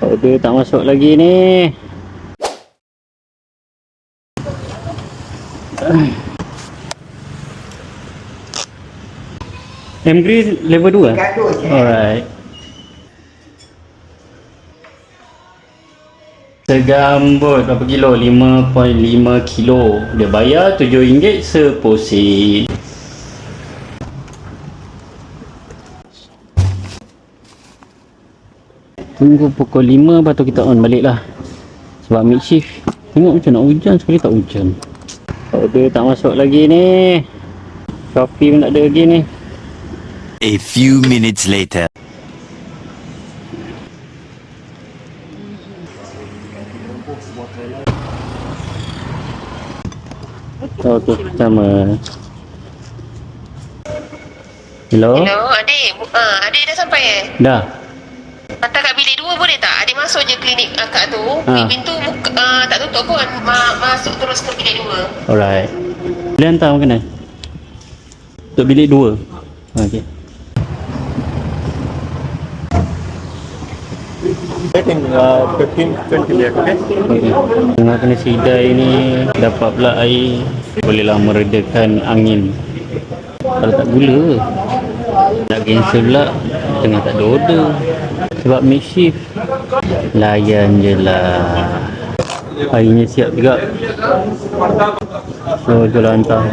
Order tak masuk lagi ni. M-Gris level 2 ah? Alright. Segambut berapa kilo? 5.5 kilo. Dia bayar RM7 seposit. Tunggu pukul 5 lepas tu kita on balik lah. Sebab mid shift. Tengok macam nak hujan sekali tak hujan. Order tak masuk lagi ni. Shopee pun tak ada lagi ni. A few minutes later. Okey, sama. Hello? Hello, adik. Adik dah sampai Dah. Hantar kat bilik 2 boleh tak? Adik masuk je klinik akak tu. Pintu tak tutup pun. Masuk terus ke bilik 2. Alright. Boleh hantar makanan? Untuk bilik 2. Okey. I think 15-20 minutes, okay? Okay. Tengah kena sidai ni dapat pula air, bolehlah meredakan angin. Kalau tak gula nak cancel pula tengah tak ada order sebab mid shift. Layan je lah. Airnya siap juga, so jom hantar.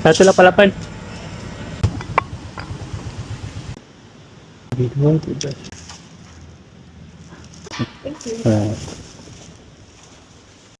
Satu 88. Thank you.